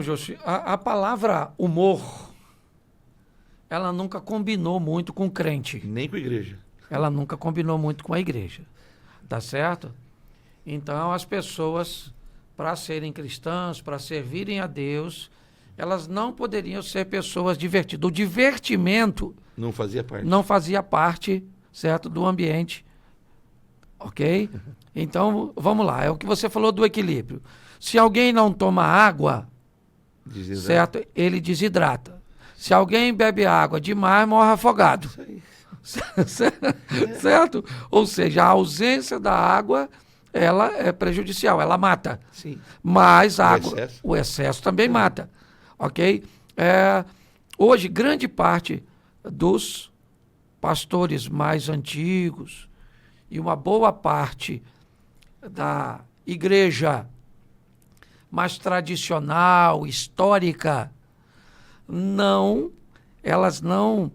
Josi, a palavra humor, ela nunca combinou muito com crente. Nem com a igreja. Ela nunca combinou muito com a igreja. Tá certo? Então, as pessoas, para serem cristãs, para servirem a Deus, elas não poderiam ser pessoas divertidas. O divertimento Não fazia parte. não fazia parte, certo, do ambiente. Ok? Então, vamos lá. É o que você falou do equilíbrio. Se alguém não toma água, Desidrata. certo, ele desidrata. Se alguém bebe água demais, morre afogado. Isso aí. Certo? Ou seja, a ausência da água, ela é prejudicial, ela mata. Sim. Mas a O água, excesso. o excesso também mata. Ok? Hoje, grande parte dos pastores mais antigos e uma boa parte da igreja mais tradicional, histórica, elas não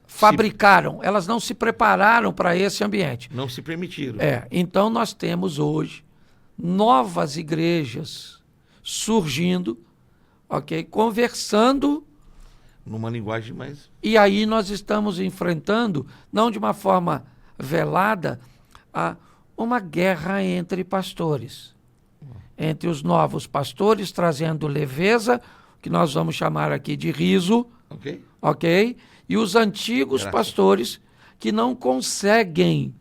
fabricaram, elas não se prepararam para esse ambiente. Não se permitiram. Então nós temos hoje novas igrejas surgindo, ok, conversando, Numa linguagem mais... e aí nós estamos enfrentando, não de uma forma velada, uma guerra entre pastores. Entre os novos pastores, trazendo leveza, que nós vamos chamar aqui de riso, Ok? ok? E os antigos Graças. pastores que não conseguem,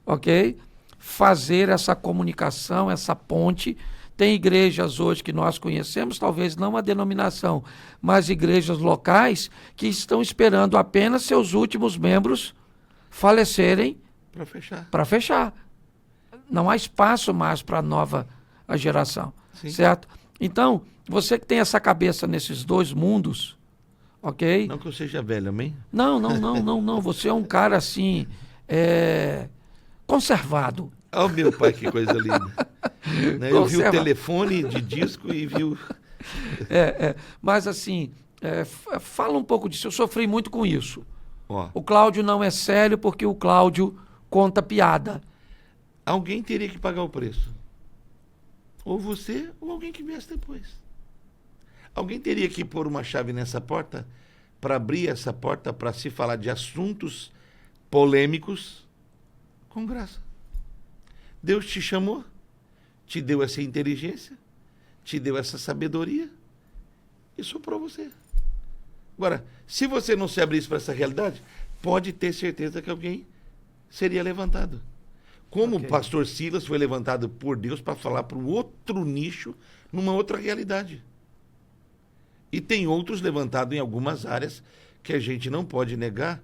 ok? Fazer essa comunicação, essa ponte. Tem igrejas hoje que nós conhecemos, talvez não a denominação, mas igrejas locais que estão esperando apenas seus últimos membros falecerem Para fechar. para fechar. Não há espaço mais para a nova geração, Sim. certo? Então, você que tem essa cabeça nesses dois mundos, ok? Não que eu seja velho, amém? Não. Você é um cara assim, conservado. Olha o meu pai, que coisa linda. Né, eu vi o Conserva- telefone de disco e vi o... Mas assim, fala um pouco disso. Eu sofri muito com isso. Ó, O Cláudio não é sério porque o Cláudio conta piada. alguém teria que pagar o preço. Ou você, ou alguém que viesse depois. Alguém teria que pôr uma chave nessa porta para abrir essa porta para se falar de assuntos polêmicos com graça. Deus te chamou, te deu essa inteligência, te deu essa sabedoria e soprou você. Agora, se você não se abrisse para essa realidade, pode ter certeza que alguém seria levantado. Como Ok. o pastor Silas foi levantado por Deus para falar para um outro nicho, numa outra realidade. E tem outros levantados em algumas áreas que a gente não pode negar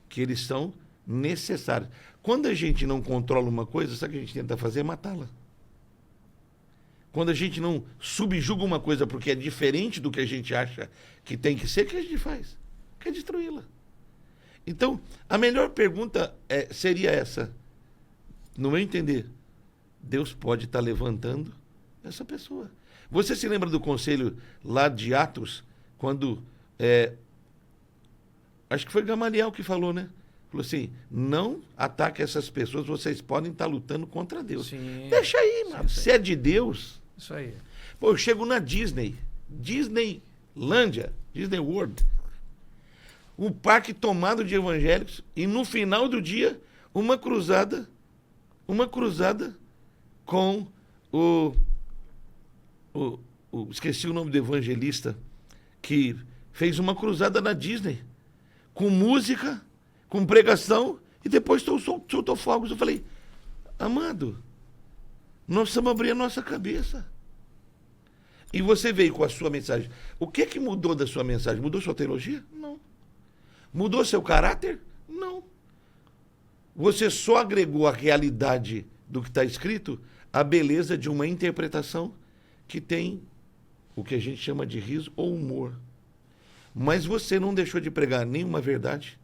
que eles são necessários. Quando a gente não controla uma coisa, sabe o que a gente tenta fazer? Matá-la. Quando a gente não subjuga uma coisa porque é diferente do que a gente acha que tem que ser, o que a gente faz? Quer destruí-la. Então, a melhor pergunta seria essa. No meu entender, Deus pode estar levantando essa pessoa. Você se lembra do conselho lá de Atos, quando... acho que foi Gamaliel que falou, né? Falou assim, não ataque essas pessoas, vocês podem estar lutando contra Deus. Sim. Deixa aí, mano. Se é de Deus... Isso aí. Pô, eu chego na Disneylândia, Disney World, um parque tomado de evangélicos, e no final do dia, uma cruzada com esqueci o nome do evangelista, que fez uma cruzada na Disney, com música, com pregação, e depois soltou fogos. Eu falei, amado, nós precisamos abrir a nossa cabeça. E você veio com a sua mensagem. O que mudou da sua mensagem? Mudou sua teologia? Não. Mudou seu caráter? Não. Você só agregou a realidade do que está escrito, a beleza de uma interpretação que tem o que a gente chama de riso ou humor. Mas você não deixou de pregar nenhuma verdade,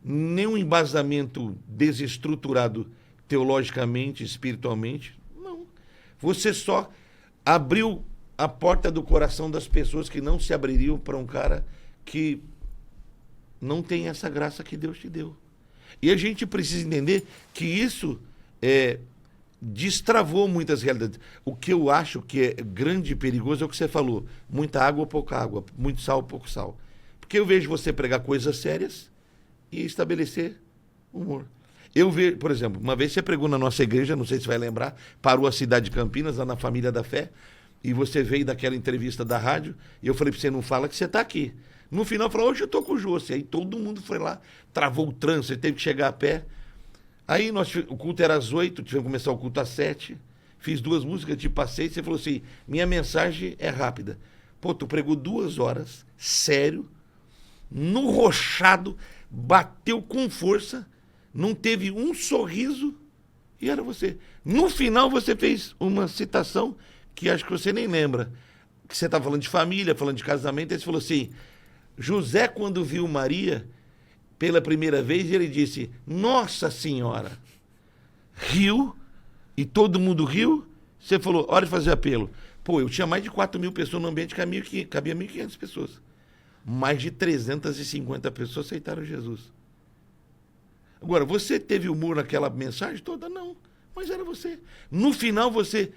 nenhum embasamento desestruturado teologicamente, espiritualmente. Não. Você só abriu a porta do coração das pessoas que não se abririam para um cara que não tem essa graça que Deus te deu. E a gente precisa entender que isso destravou muitas realidades. O que eu acho que é grande e perigoso é o que você falou. Muita água ou pouca água. Muito sal ou pouco sal. Porque eu vejo você pregar coisas sérias e estabelecer humor. Eu vejo, por exemplo, uma vez você pregou na nossa igreja, não sei se vai lembrar, parou a cidade de Campinas, lá na Família da Fé, e você veio daquela entrevista da rádio, e eu falei para você, não fala que você está aqui. No final, falou, hoje eu estou com o José. Aí todo mundo foi lá, travou o trânsito, teve que chegar a pé. Aí o culto era às 8, tivemos que começar o culto às 7. Fiz 2 músicas, te passei, você falou assim, minha mensagem é rápida. Pô, tu pregou 2 horas, sério, no rochado, bateu com força, não teve um sorriso, e era você. No final você fez uma citação que acho que você nem lembra, que você estava falando de família, falando de casamento, aí você falou assim, José quando viu Maria pela primeira vez, ele disse, Nossa Senhora, riu, e todo mundo riu, você falou, hora de fazer apelo. Pô, eu tinha mais de 4.000 pessoas no ambiente, cabia 1.500 pessoas. Mais de 350 pessoas aceitaram Jesus. Agora, você teve humor naquela mensagem toda? Não, mas era você. No final, você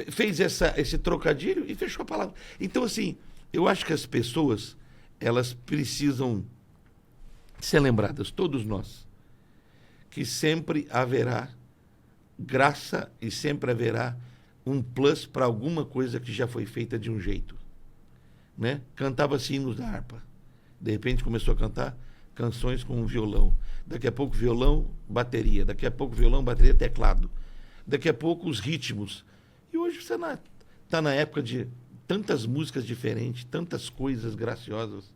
fez esse trocadilho e fechou a palavra. Então, assim, eu acho que as pessoas, elas precisam ser lembradas, todos nós, que sempre haverá graça e sempre haverá um plus para alguma coisa que já foi feita de um jeito. Né? Cantava-se hinos da harpa. De repente começou a cantar canções com um violão. Daqui a pouco violão, bateria. Daqui a pouco violão, bateria, teclado. Daqui a pouco os ritmos. E hoje você está na época de tantas músicas diferentes, tantas coisas graciosas.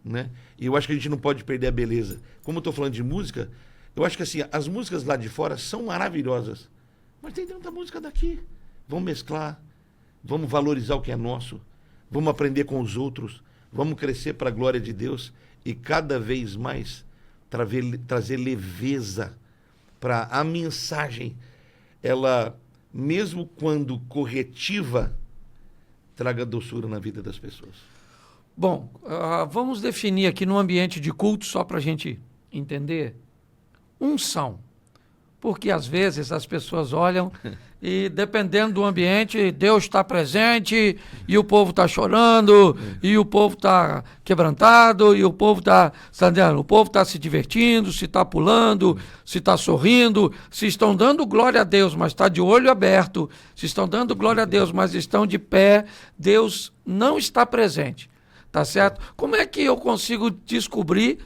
Né? E eu acho que a gente não pode perder a beleza. Como eu estou falando de música, eu acho que assim, as músicas lá de fora são maravilhosas. Mas tem tanta música daqui. Vamos mesclar, vamos valorizar o que é nosso, vamos aprender com os outros, vamos crescer para a glória de Deus e cada vez mais trazer leveza para a mensagem. Ela, mesmo quando corretiva, traga doçura na vida das pessoas. Bom, vamos definir aqui no ambiente de culto, só para a gente entender, unção. Porque às vezes as pessoas olham e dependendo do ambiente, Deus está presente e o povo está chorando, e o povo está quebrantado, e o povo está se divertindo, se está pulando, se está sorrindo, se estão dando glória a Deus, mas está de olho aberto, se estão dando glória a Deus, mas estão de pé, Deus não está presente. Tá certo? Como é que eu consigo descobrir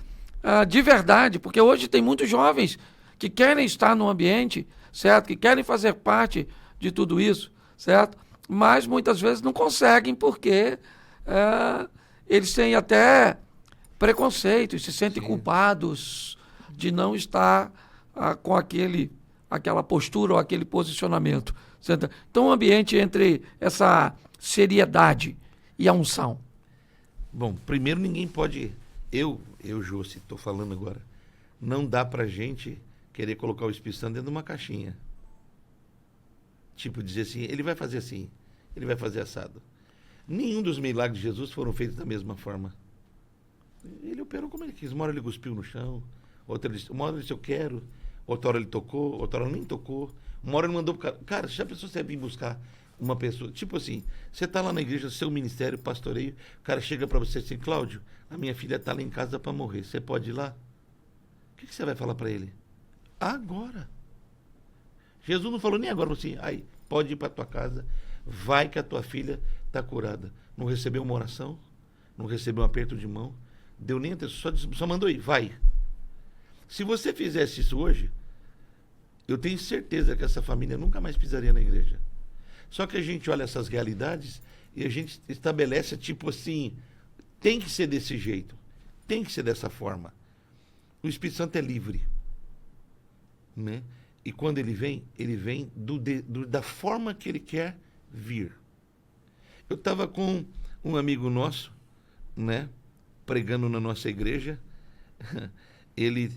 de verdade? Porque hoje tem muitos jovens que querem estar no ambiente, certo? Que querem fazer parte de tudo isso, certo? Mas muitas vezes não conseguem porque eles têm até preconceito e se sentem culpados de não estar com aquela postura ou aquele posicionamento. Certo? Então, o ambiente entre essa seriedade e a unção. Bom, primeiro ninguém pode... Eu José, estou falando agora, não dá pra gente querer colocar o Espírito Santo dentro de uma caixinha. Tipo, dizer assim, ele vai fazer assim, ele vai fazer assado. Nenhum dos milagres de Jesus foram feitos da mesma forma. Ele operou como ele quis. Uma hora ele cuspiu no chão, uma hora ele disse eu quero, outra hora ele tocou, outra hora nem tocou. Uma hora ele mandou pro cara. Cara, já pensou você vir buscar uma pessoa, tipo assim, você está lá na igreja, seu ministério, pastoreio, o cara chega para você assim, Cláudio, a minha filha está lá em casa para morrer, você pode ir lá? O que você vai falar para ele? Agora. Jesus não falou nem agora, assim, aí, pode ir para tua casa, vai que a tua filha está curada. Não recebeu uma oração, não recebeu um aperto de mão, deu nem atenção, só mandou ir, vai. Se você fizesse isso hoje, eu tenho certeza que essa família nunca mais pisaria na igreja. Só que a gente olha essas realidades e a gente estabelece, tipo assim, tem que ser desse jeito, tem que ser dessa forma. O Espírito Santo é livre. Né? E quando ele vem da forma que ele quer vir. Eu estava com um amigo nosso, né, pregando na nossa igreja. Ele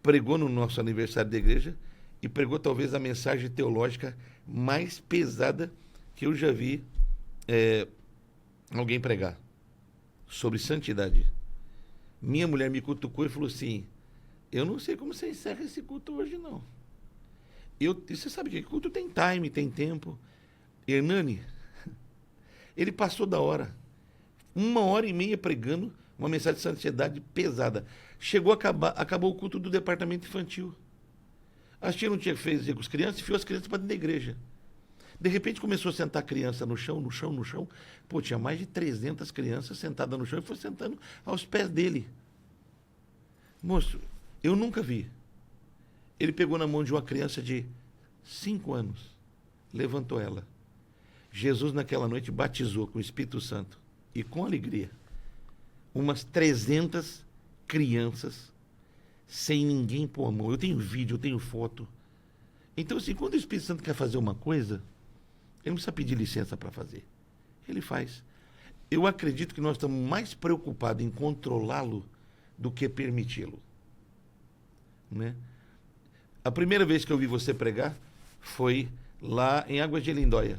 pregou no nosso aniversário da igreja e pregou talvez a mensagem teológica mais pesada que eu já vi alguém pregar, sobre santidade. Minha mulher me cutucou e falou assim, eu não sei como você encerra esse culto hoje, não. Você sabe que culto tem time, tem tempo. Hernani, ele passou da hora. 1h30 pregando uma mensagem de santidade pesada. Acabou o culto do departamento infantil. A tia não tinha feito com as crianças, enfiou as crianças para dentro da igreja. De repente começou a sentar a criança no chão. Pô, tinha mais de 300 crianças sentadas no chão e foi sentando aos pés dele. Moço, eu nunca vi. Ele pegou na mão de uma criança de 5 anos, levantou ela. Jesus naquela noite batizou com o Espírito Santo e com alegria umas 300 crianças sem ninguém pôr a mão. Eu tenho vídeo, eu tenho foto. Então, assim, quando o Espírito Santo quer fazer uma coisa, ele não precisa pedir licença para fazer. Ele faz. Eu acredito que nós estamos mais preocupados em controlá-lo do que permiti-lo. Né? A primeira vez que eu vi você pregar foi lá em Águas de Lindóia.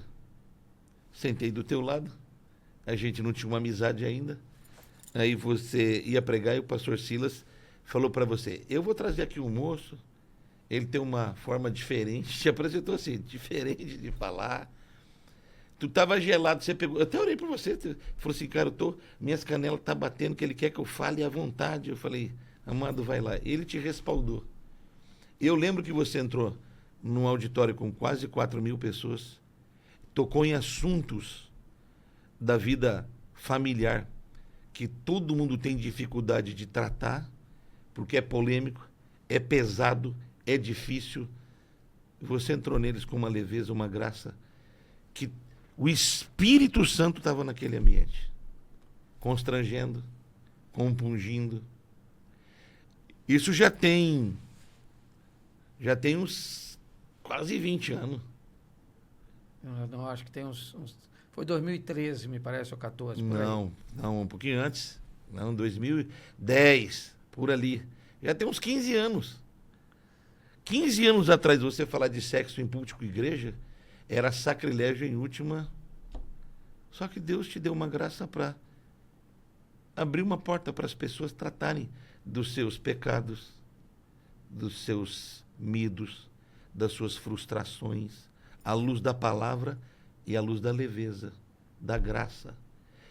Sentei do teu lado, a gente não tinha uma amizade ainda. Aí você ia pregar e o pastor Silas falou para você, eu vou trazer aqui um moço, ele tem uma forma diferente, te apresentou assim, diferente de falar. Tu estava gelado, você pegou, eu até orei por você, falou assim, cara, minhas canelas tá batendo, que ele quer que eu fale à vontade. Eu falei, amado, vai lá. Ele te respaldou. Eu lembro que você entrou num auditório com quase 4.000 pessoas, tocou em assuntos da vida familiar que todo mundo tem dificuldade de tratar, porque é polêmico, é pesado, é difícil. Você entrou neles com uma leveza, uma graça, que o Espírito Santo estava naquele ambiente, constrangendo, compungindo. Isso já tem uns quase 20 anos. Não, acho que tem foi 2013, me parece, ou 14, por Não, um pouquinho antes. Não, 2010, por ali. Já tem uns 15 anos. 15 anos atrás, você falar de sexo em púlpito e igreja, era sacrilégio em última. Só que Deus te deu uma graça para abrir uma porta para as pessoas tratarem dos seus pecados, dos seus medos, das suas frustrações, à luz da palavra e à luz da leveza, da graça.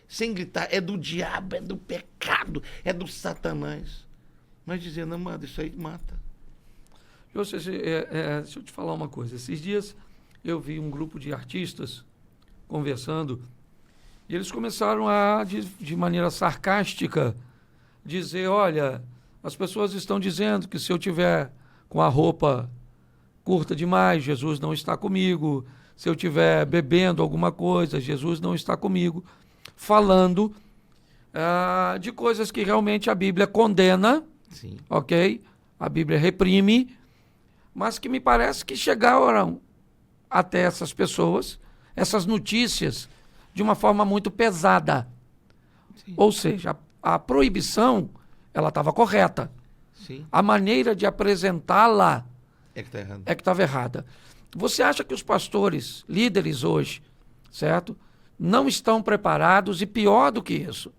Sem gritar, é do diabo, é do pecado, é do Satanás. Mas dizendo, amado, isso aí mata. Deixa eu te falar uma coisa. Esses dias eu vi um grupo de artistas conversando e eles começaram de maneira sarcástica, dizer, olha, as pessoas estão dizendo que se eu tiver com a roupa curta demais, Jesus não está comigo. Se eu estiver bebendo alguma coisa, Jesus não está comigo. Falando de coisas que realmente a Bíblia condena, Sim. ok? A Bíblia reprime, mas que me parece que chegaram até essas pessoas, essas notícias, de uma forma muito pesada. Sim. Ou seja, a proibição, ela estava correta. Sim. A maneira de apresentá-la é que está é que estava errada. Você acha que os pastores, líderes hoje, certo, não estão preparados? E pior do que isso,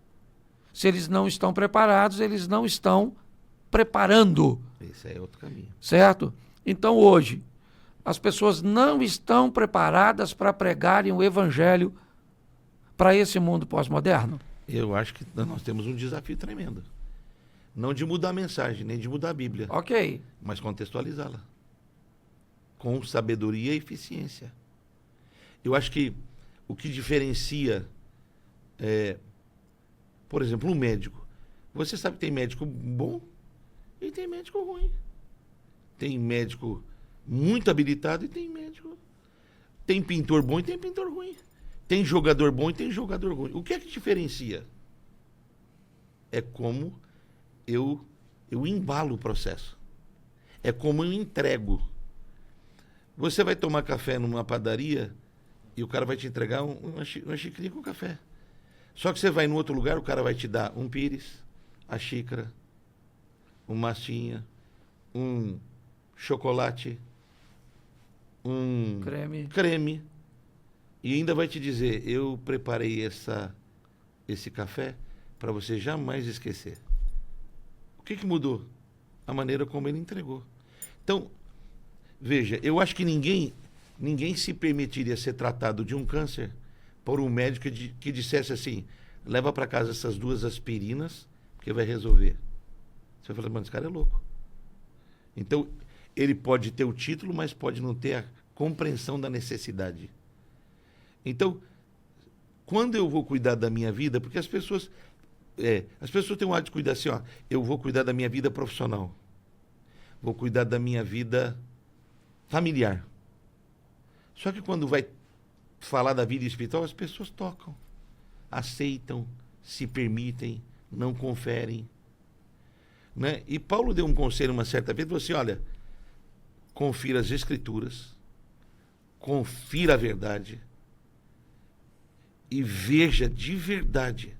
se eles não estão preparados, eles não estão preparando. Esse é outro caminho. Certo? Então hoje, as pessoas não estão preparadas para pregarem o evangelho para esse mundo pós-moderno. Eu acho que nós temos um desafio tremendo. Não de mudar a mensagem, nem de mudar a Bíblia. Ok. Mas contextualizá-la. Com sabedoria e eficiência. Eu acho que o que diferencia, por exemplo, um médico. Você sabe que tem médico bom e tem médico ruim. Tem médico muito habilitado e tem médico... Tem pintor bom e tem pintor ruim. Tem jogador bom e tem jogador ruim. O que é que diferencia? É como eu embalo o processo. É como eu entrego. Você vai tomar café numa padaria e o cara vai te entregar uma xicrinha com café. Só que você vai em outro lugar, o cara vai te dar um pires, a xícara, uma massinha, um chocolate, um creme. E ainda vai te dizer, eu preparei esse café para você jamais esquecer. O que mudou? A maneira como ele entregou. Então, Veja, eu acho que ninguém se permitiria ser tratado de um câncer por um médico que dissesse assim, leva para casa essas 2 aspirinas, porque vai resolver. Você fala, mano, esse cara é louco. Então, ele pode ter o título, mas pode não ter a compreensão da necessidade. Então, quando eu vou cuidar da minha vida, porque as pessoas têm um hábito de cuidar assim, ó, eu vou cuidar da minha vida profissional, vou cuidar da minha vida familiar. Só que quando vai falar da vida espiritual, as pessoas tocam, aceitam, se permitem, não conferem. Né? E Paulo deu um conselho uma certa vez, falou assim, olha, confira as escrituras, confira a verdade e veja de verdade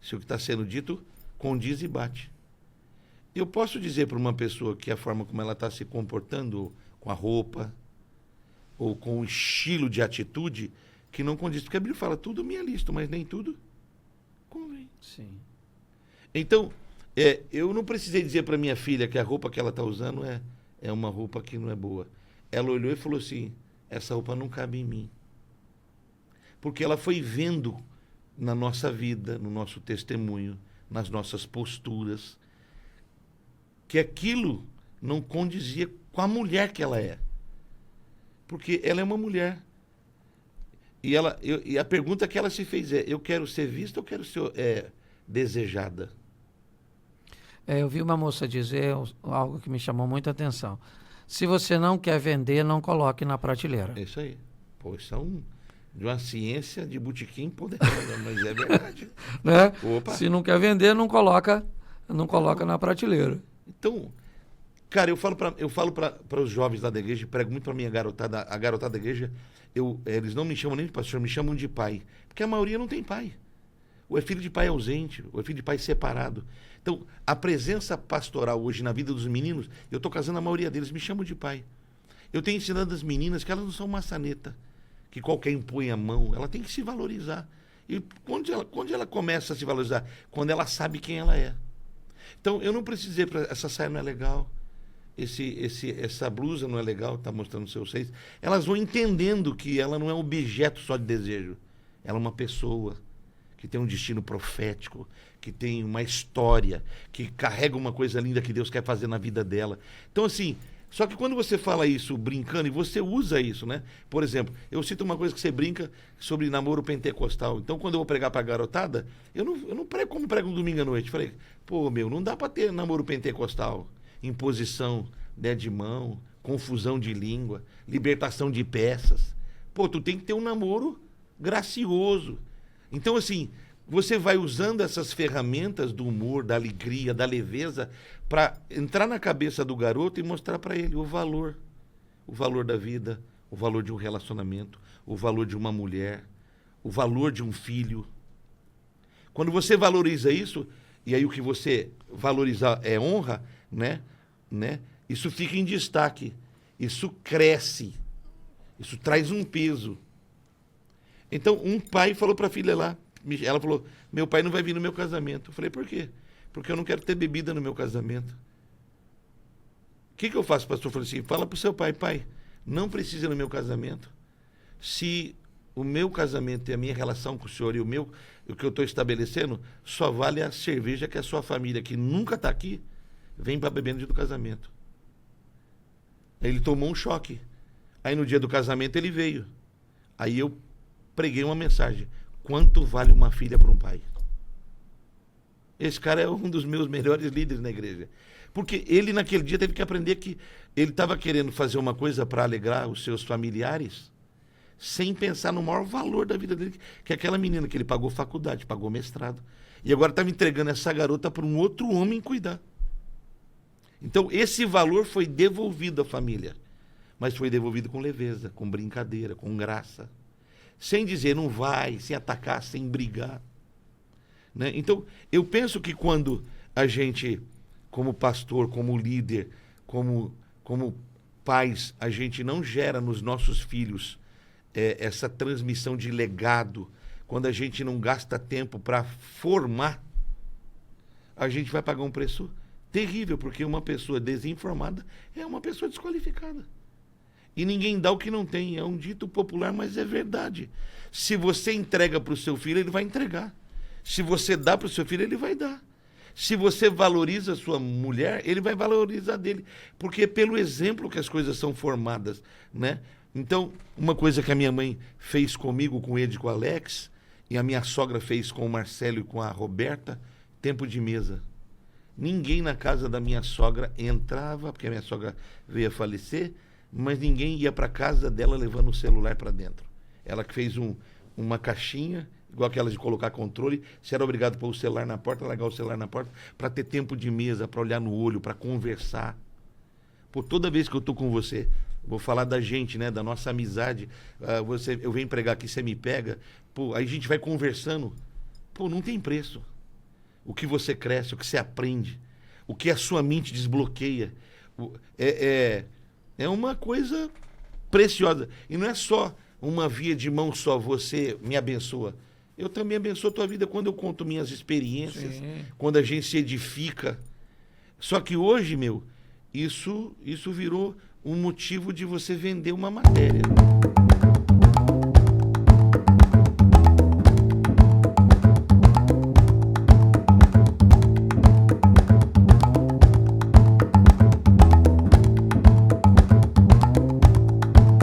se o que está sendo dito condiz e bate. Eu posso dizer para uma pessoa que a forma como ela está se comportando com a roupa ou com o estilo de atitude que não condiz, porque a Bíblia fala tudo me é lícito, mas nem tudo convém. Sim. Então, eu não precisei dizer para minha filha que a roupa que ela está usando é uma roupa que não é boa. Ela olhou e falou assim, essa roupa não cabe em mim. Porque ela foi vendo na nossa vida, no nosso testemunho, nas nossas posturas, que aquilo não condizia com a mulher que ela é. Porque ela é uma mulher. E a pergunta que ela se fez é, eu quero ser vista ou quero ser desejada? Eu vi uma moça dizer algo que me chamou muita atenção. Se você não quer vender, não coloque na prateleira. É isso aí. Pô, isso é de uma ciência de botequim poderosa, mas é verdade. Né? Opa. Se não quer vender, não coloca na prateleira. Então, cara, eu falo para os jovens lá da igreja, prego muito para minha garotada, a garotada da igreja, eles não me chamam nem de pastor, me chamam de pai, porque a maioria não tem pai. Ou é filho de pai ausente, ou é filho de pai separado. Então, a presença pastoral hoje na vida dos meninos, eu estou casando a maioria deles, me chamam de pai. Eu tenho ensinado as meninas que elas não são maçaneta, que qualquer impõe a mão, ela tem que se valorizar. E quando ela começa a se valorizar? Quando ela sabe quem ela é. Então, eu não preciso dizer, essa saia não é legal, essa blusa não é legal, está mostrando seus seios. Elas vão entendendo que ela não é um objeto só de desejo. Ela é uma pessoa que tem um destino profético, que tem uma história, que carrega uma coisa linda que Deus quer fazer na vida dela. Então, assim, só que quando você fala isso brincando, e você usa isso, né? Por exemplo, eu cito uma coisa que você brinca sobre namoro pentecostal. Então, quando eu vou pregar para a garotada, eu não prego como prego um domingo à noite. Falei, pô, não dá para ter namoro pentecostal. Imposição, né, de mão, confusão de língua, libertação de peças. Pô, tu tem que ter um namoro gracioso. Então, assim, você vai usando essas ferramentas do humor, da alegria, da leveza, para entrar na cabeça do garoto e mostrar para ele o valor da vida, o valor de um relacionamento, o valor de uma mulher, o valor de um filho. Quando você valoriza isso, e aí o que você valorizar é honra, né? Isso fica em destaque, isso cresce, isso traz um peso. Então, um pai falou para a filha lá, ela falou, meu pai não vai vir no meu casamento. Eu falei, por quê? Porque eu não quero ter bebida no meu casamento. O que eu faço, pastor? Eu falei assim, fala para o seu pai, pai, não precisa ir no meu casamento. Se o meu casamento e a minha relação com o senhor e o que eu estou estabelecendo, só vale a cerveja que a sua família, que nunca está aqui, vem para beber no dia do casamento. Aí ele tomou um choque. Aí no dia do casamento ele veio. Aí eu preguei uma mensagem. Quanto vale uma filha para um pai? Esse cara é um dos meus melhores líderes na igreja. Porque ele naquele dia teve que aprender que ele estava querendo fazer uma coisa para alegrar os seus familiares, sem pensar no maior valor da vida dele, que é aquela menina que ele pagou faculdade, pagou mestrado. E agora estava entregando essa garota para um outro homem cuidar. Então, esse valor foi devolvido à família. Mas foi devolvido com leveza, com brincadeira, com graça. Sem dizer não vai, sem atacar, sem brigar. Né? Então, eu penso que quando a gente, como pastor, como líder, como pais, a gente não gera nos nossos filhos essa transmissão de legado, quando a gente não gasta tempo para formar, a gente vai pagar um preço terrível, porque uma pessoa desinformada é uma pessoa desqualificada. E ninguém dá o que não tem. É um dito popular, mas é verdade. Se você entrega para o seu filho, ele vai entregar. Se você dá para o seu filho, ele vai dar. Se você valoriza a sua mulher, ele vai valorizar dele. Porque é pelo exemplo que as coisas são formadas, né? Então, uma coisa que a minha mãe fez comigo, com ele e com o Alex, e a minha sogra fez com o Marcelo e com a Roberta, tempo de mesa. Ninguém na casa da minha sogra entrava, porque a minha sogra veio a falecer, mas ninguém ia para casa dela levando o celular para dentro. Ela que fez uma caixinha, igual aquela de colocar controle, você era obrigado a pôr o celular na porta, largar o celular na porta, para ter tempo de mesa, para olhar no olho, para conversar. Pô, toda vez que eu tô com você, vou falar da gente, né, da nossa amizade, eu venho pregar aqui, você me pega, pô, aí a gente vai conversando, pô, não tem preço. O que você cresce, o que você aprende, o que a sua mente desbloqueia, é uma coisa preciosa. E não é só uma via de mão só, você me abençoa. Eu também abençoo a tua vida quando eu conto minhas experiências, sim, quando a gente se edifica. Só que hoje, isso virou um motivo de você vender uma matéria.